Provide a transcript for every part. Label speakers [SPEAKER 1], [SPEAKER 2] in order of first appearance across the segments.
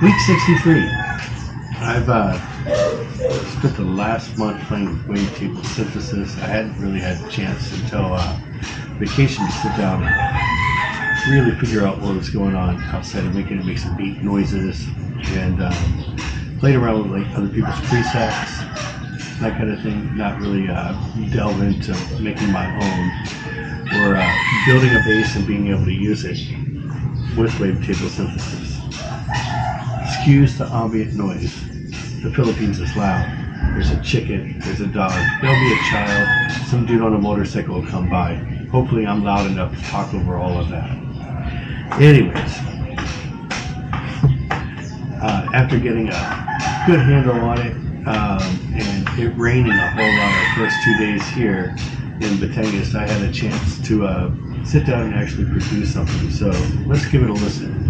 [SPEAKER 1] Week 63. I've spent the last month playing with wavetable synthesis. I hadn't really had a chance until vacation to sit down and really figure out what was going on outside of making it make some beat noises, and played around with like other people's presets, that kind of thing. Not really delve into making my own or building a bass and being able to use it with wavetable synthesis. Excuse the ambient noise. The Philippines is loud. There's a chicken, there's a dog, there'll be a child, some dude on a motorcycle will come by. Hopefully I'm loud enough to talk over all of that. Anyways, after getting a good handle on it, and it raining a whole lot the first 2 days here in Batangas, I had a chance to sit down and actually produce something. So let's give it a listen.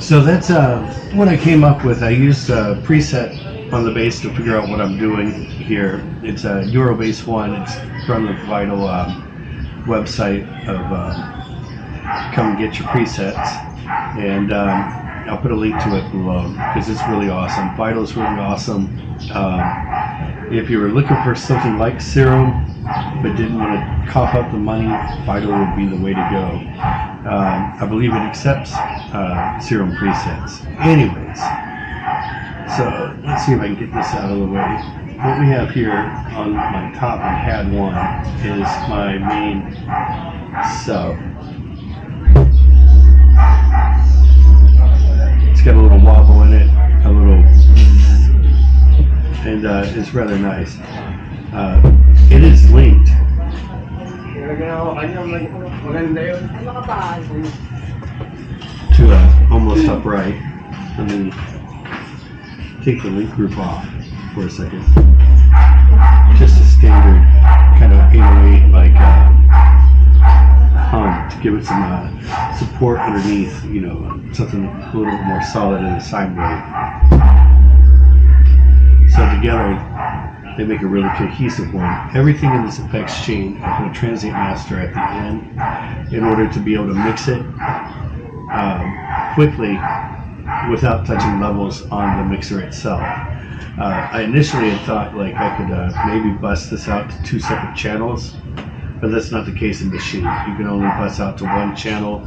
[SPEAKER 1] So that's what I came up with. I used a preset on the bass to figure out what I'm doing here. It's a Eurobase 1. It's from the Vital website of Come and Get Your Presets. And I'll put a link to it below because it's really awesome. Vital is really awesome. If you were looking for something like Serum but didn't want to cough up the money, Vital would be the way to go. I believe it accepts Serum presets. Anyways, so let's see if I can get this out of the way. What we have here on my top on pad 1 is my main sub. It's got a little wobble in it, a little, and it's rather nice. It is linked to almost upright. Let me take the link group off for a second. Just a standard kind of 808 like hum to give it some support underneath, you know, something a little more solid in the sine wave. So together they make a really cohesive one. Everything in this effects chain, I put a transient master at the end in order to be able to mix it quickly without touching levels on the mixer itself. I initially had thought like I could maybe bust this out to 2 separate channels, but that's not the case in Maschine. You can only bust out to 1 channel,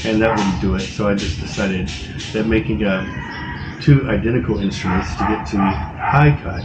[SPEAKER 1] and that wouldn't do it. So I just decided that making 2 identical instruments to get to high cut.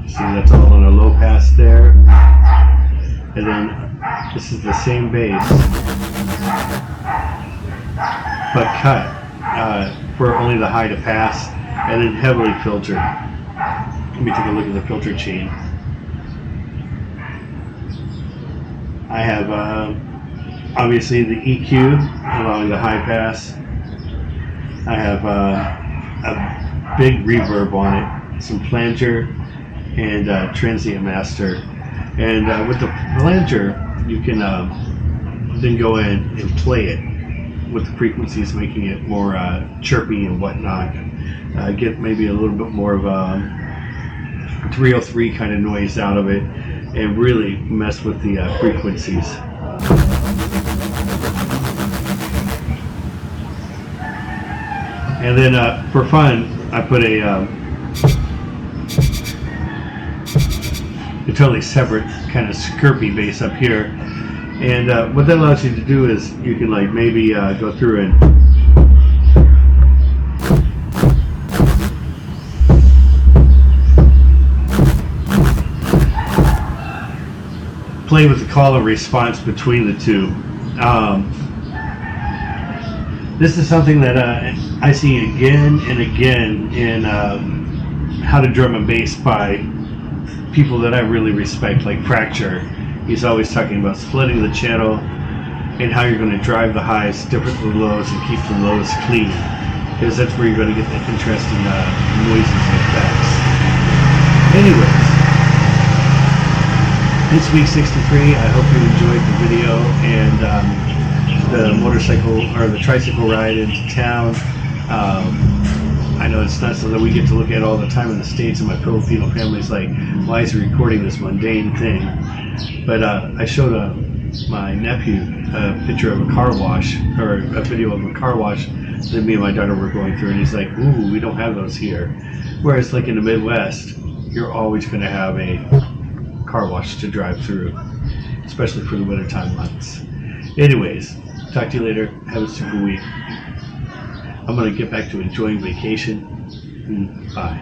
[SPEAKER 1] See, that's all on a low pass there, and then this is the same bass, but cut for only the high to pass, and then heavily filtered. Let me take a look at the filter chain. I have obviously the EQ allowing the high pass. I have a big reverb on it, some flanger, and transient master. And with the flanger, you can then go in and play it with the frequencies, making it more chirpy and whatnot. Get maybe a little bit more of a 303 kind of noise out of it, and really mess with the frequencies. And then for fun, I put a totally separate kind of skirpy bass up here, and what that allows you to do is you can like maybe go through and play with the call and response between the two. This is something that I see again and again in How to Drum and Bass by people that I really respect, like Fracture. He's always talking about splitting the channel and how you're going to drive the highs different from the lows and keep the lows clean, because that's where you're going to get the interesting noises and effects. Anyways, it's week 63. I hope you enjoyed the video and the motorcycle or the tricycle ride into town. I know it's not something we get to look at all the time in the States, and my Filipino family's like, why is he recording this mundane thing? But I showed my nephew a picture of a car wash, or a video of a car wash that me and my daughter were going through, and he's like, ooh, we don't have those here. Whereas like in the Midwest, you're always going to have a car wash to drive through, especially for the wintertime months. Anyways, talk to you later. Have a super week. I'm going to get back to enjoying vacation. Bye.